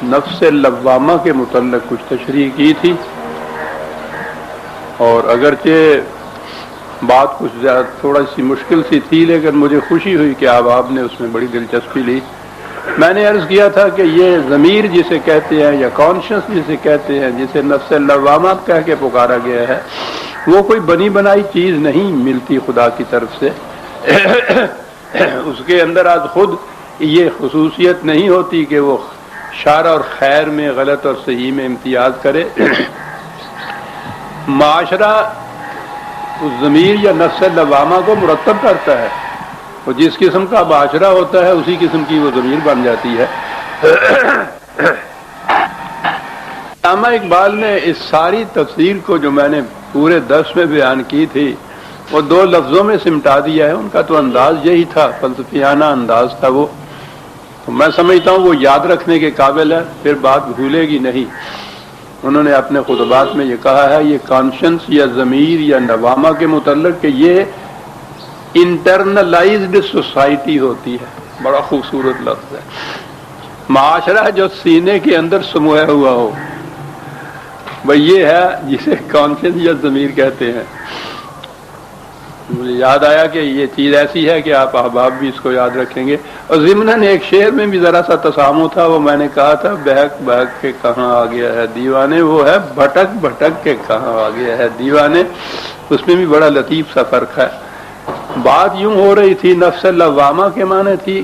نفس لوامہ کے متعلق کچھ تشریح کی تھی، اور اگرچہ بات کچھ زیادہ تھوڑا سی مشکل سی تھی، لیکن مجھے خوشی ہوئی کہ آپ نے اس میں بڑی دلچسپی لی۔ میں نے عرض کیا تھا کہ یہ ضمیر جسے کہتے ہیں یا کانشس جسے کہتے ہیں، جسے نفس لوامہ کہہ کے پکارا گیا ہے، وہ کوئی بنی بنائی چیز نہیں ملتی خدا کی طرف سے۔ اس کے اندر آج خود یہ خصوصیت نہیں ہوتی کہ وہ شر اور خیر میں، غلط اور صحیح میں امتیاز کرے۔ معاشرہ اس ضمیر یا نفس لوامہ کو مرتب کرتا ہے، اور جس قسم کا معاشرہ ہوتا ہے اسی قسم کی وہ ضمیر بن جاتی ہے۔ علامہ اقبال نے اس ساری تفصیل کو جو میں نے پورے درس میں بیان کی تھی وہ 2 لفظوں میں سمٹا دیا ہے۔ ان کا تو انداز یہی تھا، فلسفیانہ انداز تھا وہ، تو میں سمجھتا ہوں وہ یاد رکھنے کے قابل ہے، پھر بات بھولے گی نہیں۔ انہوں نے اپنے خطبات میں یہ کہا ہے، یہ کانشنس یا ضمیر یا نوامہ کے متعلق کہ یہ انٹرنلائزڈ سوسائٹی ہوتی ہے۔ بڑا خوبصورت لفظ ہے، معاشرہ جو سینے کے اندر سمویا ہوا ہو، بھئی یہ ہے جسے کانشنس یا ضمیر کہتے ہیں۔ مجھے یاد آیا کہ یہ چیز ایسی ہے کہ آپ احباب بھی اس کو یاد رکھیں گے۔ اور ضمناً ایک شعر میں بھی ذرا سا تسامح تھا، وہ میں نے کہا تھا، بہک بہک کے کہاں آ گیا ہے دیوانے، وہ ہے بھٹک بھٹک کے کہاں آ گیا ہے دیوانے۔ اس میں بھی بڑا لطیف سا فرق ہے۔ بات یوں ہو رہی تھی، نفس لوامہ کے معنی تھی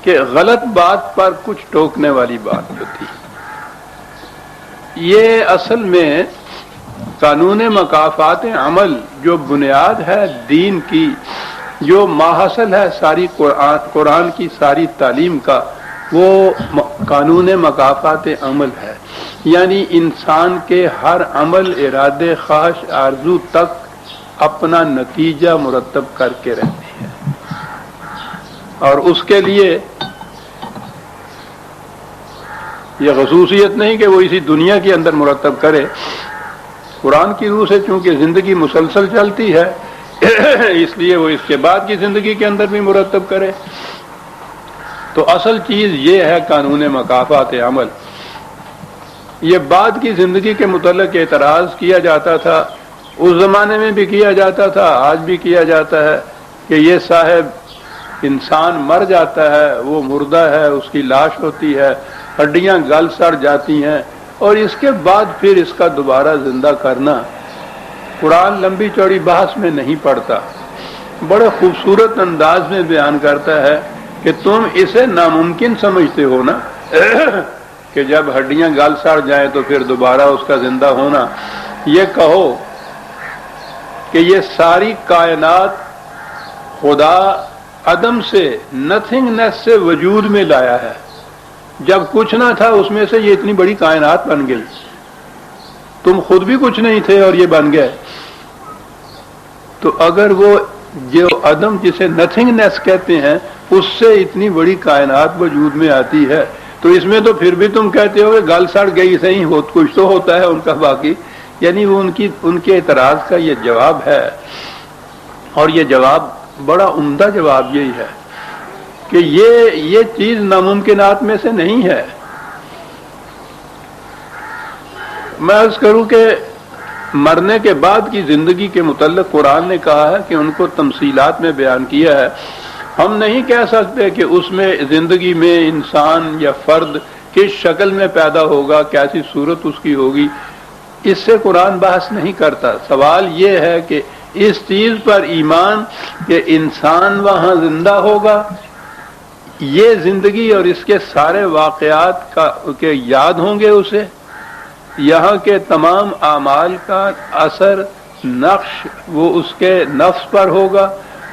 کہ غلط بات پر کچھ ٹوکنے والی بات جو تھی۔ یہ اصل میں قانون مکافات عمل جو بنیاد ہے دین کی، جو ماحصل ہے ساری قرآن کی ساری تعلیم کا، وہ قانون مکافات عمل ہے، یعنی انسان کے ہر عمل، ارادے، خواہش، آرزو تک اپنا نتیجہ مرتب کر کے رہتی ہے، اور اس کے لیے یہ خصوصیت نہیں کہ وہ اسی دنیا کے اندر مرتب کرے۔ قرآن کی روح سے چونکہ زندگی مسلسل چلتی ہے، اس لیے وہ اس کے بعد کی زندگی کے اندر بھی مرتب کرے۔ تو اصل چیز یہ ہے قانون مکافات عمل۔ یہ بعد کی زندگی کے متعلق اعتراض کیا جاتا تھا، اس زمانے میں بھی کیا جاتا تھا، آج بھی کیا جاتا ہے کہ یہ صاحب انسان مر جاتا ہے، وہ مردہ ہے، اس کی لاش ہوتی ہے، ہڈیاں گل سڑ جاتی ہیں، اور اس کے بعد پھر اس کا دوبارہ زندہ کرنا قرآن لمبی چوڑی بحث میں نہیں پڑتا، بڑے خوبصورت انداز میں بیان کرتا ہے کہ تم اسے ناممکن سمجھتے ہو نا کہ جب ہڈیاں گل سڑ جائیں تو پھر دوبارہ اس کا زندہ ہونا۔ یہ کہو کہ یہ ساری کائنات خدا عدم سے، نتھنگنیس سے وجود میں لایا ہے، جب کچھ نہ تھا اس میں سے یہ اتنی بڑی کائنات بن گئی، تم خود بھی کچھ نہیں تھے اور یہ بن گئے۔ تو اگر وہ جو عدم جسے نتھنگنیس کہتے ہیں اس سے اتنی بڑی کائنات وجود میں آتی ہے، تو اس میں تو پھر بھی تم کہتے ہو کہ گل سڑ گئی صحیح، کچھ تو ہوتا ہے ان کا باقی۔ یعنی وہ ان کے اعتراض کا یہ جواب ہے، اور یہ جواب بڑا عمدہ جواب یہی ہے کہ یہ چیز ناممکنات میں سے نہیں ہے۔ میں عرض کروں کہ مرنے کے بعد کی زندگی کے متعلق قرآن نے کہا ہے کہ ان کو تمثیلات میں بیان کیا ہے۔ ہم نہیں کہہ سکتے کہ اس میں زندگی میں انسان یا فرد کس شکل میں پیدا ہوگا، کیسی صورت اس کی ہوگی، اس سے قرآن بحث نہیں کرتا۔ سوال یہ ہے کہ اس چیز پر ایمان کہ انسان وہاں زندہ ہوگا، یہ زندگی اور اس کے سارے واقعات کے یاد ہوں گے اسے، یہاں کے تمام اعمال کا اثر نقش وہ اس کے نفس پر ہوگا،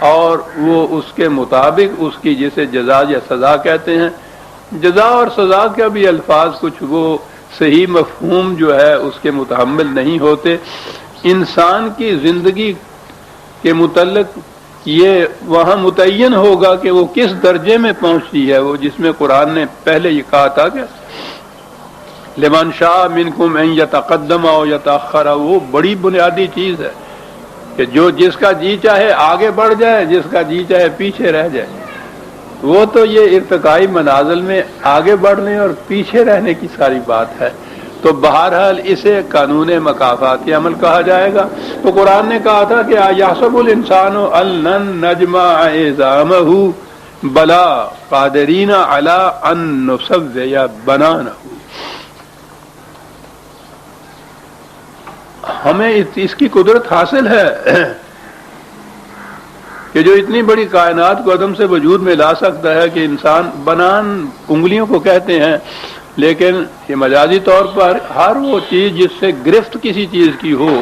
اور وہ اس کے مطابق اس کی جسے جزا یا سزا کہتے ہیں، جزا اور سزا کا بھی الفاظ کچھ وہ صحیح مفہوم جو ہے اس کے متحمل نہیں ہوتے۔ انسان کی زندگی کے متعلق یہ وہاں متعین ہوگا کہ وہ کس درجے میں پہنچتی ہے، وہ جس میں قرآن نے پہلے یہ کہا تھا کہ لمن شاء منکم ان یتقدم او یتأخر، وہ بڑی بنیادی چیز ہے کہ جو جس کا جی چاہے آگے بڑھ جائے، جس کا جی چاہے پیچھے رہ جائے۔ وہ تو یہ ارتقائی منازل میں آگے بڑھنے اور پیچھے رہنے کی ساری بات ہے. تو بہرحال اسے قانون مکافاتی عمل کہا جائے گا. تو قرآن نے کہا تھا کہ یحسب الانسان ان لن نجمع عظامہ بلا قادرین علی ان نسوی بنانہ. ہمیں اس کی قدرت حاصل ہے کہ جو اتنی بڑی کائنات کو عدم سے وجود میں لا سکتا ہے کہ انسان بنان انگلیوں کو کہتے ہیں، لیکن یہ مجازی طور پر ہر وہ چیز جس سے گرفت کسی چیز کی ہو